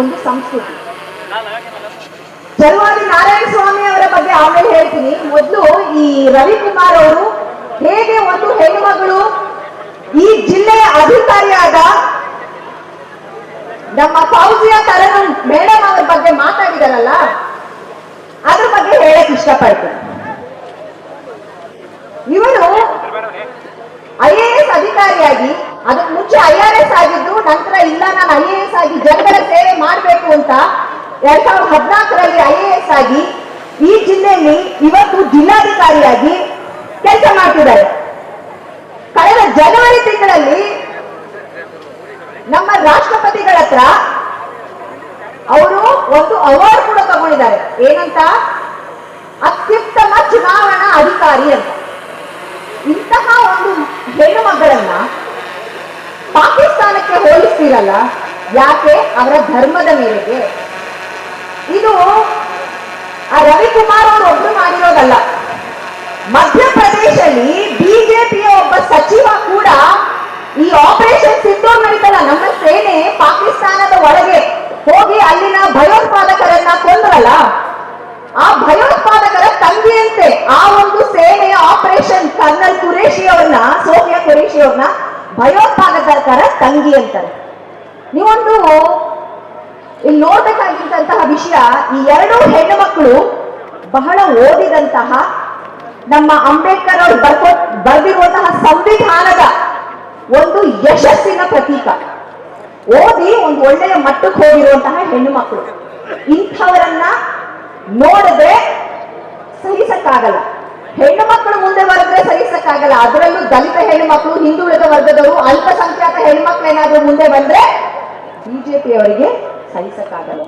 ಒಂದು ಸಂಸ್ಕೃತಿ. ಚಲವಾದಿ ನಾರಾಯಣ ಸ್ವಾಮಿ ಅವರ ಬಗ್ಗೆ ಆಮೇಲೆ ಹೇಳ್ತೀನಿ. ಮೊದಲು ಈ ರವಿಕುಮಾರ್ ಅವರು ಹೇಗೆ ಒಂದು ಹೆಣ್ಣುಮಗಳು ಈ ಜಿಲ್ಲೆಯ ಅಧಿಕಾರಿಯಾದ ನಮ್ಮ ಫೌಜಿಯಾ ತರನ್ ಮೇಡಮ್ ಅವರ ಬಗ್ಗೆ ಮಾತಾಡಿದಾರಲ್ಲ, ಅದ್ರ ಬಗ್ಗೆ ಹೇಳಕ್ ಇಷ್ಟಪಡ್ತೀನಿ. ಇವರು IAS ಅಧಿಕಾರಿಯಾಗಿ, ಅದಕ್ಕೆ ಮುಂಚೆ IRS ಆಗಿದ್ದು, ನಂತರ ಇಲ್ಲ ನಾನು IAS ಆಗಿ ಜನಗಳ ಸೇವೆ ಮಾಡಬೇಕು ಅಂತ 2014ರಲ್ಲಿ IAS ಆಗಿ ಈ ಜಿಲ್ಲೆಯಲ್ಲಿ ಇವತ್ತು ಜಿಲ್ಲಾಧಿಕಾರಿಯಾಗಿ ಕೆಲಸ ಮಾಡ್ತಿದ್ದಾರೆ. ಕಳೆದ ಜನವರಿ ತಿಂಗಳಲ್ಲಿ ನಮ್ಮ ರಾಷ್ಟ್ರಪತಿಗಳ ಹತ್ರ ಅವರು ಒಂದು ಅವಾರ್ಡ್ ಕೂಡ ತಗೊಂಡಿದ್ದಾರೆ. ಏನಂತ? ಅತ್ಯುತ್ತಮ ಚುನಾವಣಾ ಅಧಿಕಾರಿ ಅಂತ. ಇಂತಹ ಒಂದು ಹೆಣ್ಣು ಮಕ್ಕಳನ್ನ ಪಾಕಿಸ್ತಾನಕ್ಕೆ ಹೋಲಿಸ್ತಿರಲ್ಲ, ಯಾಕೆ? ಅವರ ಧರ್ಮದ ಮೇರೆಗೆ. ಇದು ಆ ರವಿಕುಮಾರ್ ಅವರು ಒಬ್ರು ಮಾಡಿರೋದಲ್ಲ. ಮಧ್ಯಪ್ರದೇಶದಲ್ಲಿ ಬಿಜೆಪಿಯ ಒಬ್ಬ ಸಚಿವ ಕೂಡ ಈ ಆಪರೇಷನ್ ಸಿಂಧೂರ್ ನಡೀತಲ್ಲ, ನಮ್ಮ ಸೇನೆ ಪಾಕಿಸ್ತಾನದ ಒಳಗೆ ಹೋಗಿ ಅಲ್ಲಿನ ಭಯೋತ್ಪಾದಕರನ್ನ ಕೊಂದ್ರಲ್ಲ, ಆ ಭಯೋತ್ಪಾದಕರ ತಂಗಿಯಂತೆ ಆ ಒಂದು ಸೇನೆಯ ಆಪರೇಷನ್ ಕರ್ನಲ್ ಕುರೇಶಿ ಅವ್ರನ್ನ, ಸೋಫಿಯಾ ಕುರೇಶಿ ಅವ್ರನ್ನ ಭಯೋತ್ಪಾದಕರ ತಂಗಿ ಅಂತಾರೆ. ನೀವೊಂದು ಇಲ್ಲಿ ನೋಡ್ಬೇಕಾಗಿದ್ದಂತಹ ವಿಷಯ, ಈ ಎರಡು ಹೆಣ್ಣು ಮಕ್ಕಳು ಬಹಳ ಓದಿದಂತಹ, ನಮ್ಮ ಅಂಬೇಡ್ಕರ್ ಅವರು ಬರೆದಿರುವಂತಹ ಸಂವಿಧಾನದ ಒಂದು ಯಶಸ್ಸಿನ ಪ್ರತೀಕ. ಓದಿ ಒಂದು ಒಳ್ಳೆಯ ಮಟ್ಟಕ್ಕೆ ಹೋಗಿರುವಂತಹ ಹೆಣ್ಣು ಮಕ್ಕಳು. ಇಂಥವರನ್ನ ನೋಡಿದ್ರೆ ಸಹಿಸಕ್ಕಾಗಲ್ಲ. ಹೆಣ್ಣು ಮಕ್ಕಳು ಮುಂದೆ ಬರೆದ್ರೆ ಸಹಿಸಕ್ಕಾಗಲ್ಲ. ಅದರಲ್ಲೂ ದಲಿತ ಹೆಣ್ಣು ಮಕ್ಕಳು, ಹಿಂದುಳಿದ ವರ್ಗದವರು, ಅಲ್ಪಸಂಖ್ಯಾತ ಹೆಣ್ಣು ಮಕ್ಕಳು ಏನಾದ್ರೂ ಮುಂದೆ ಬಂದ್ರೆ ಬಿಜೆಪಿ ಅವರಿಗೆ ಸಹಿಸಕ್ಕಾಗಲ್ಲ.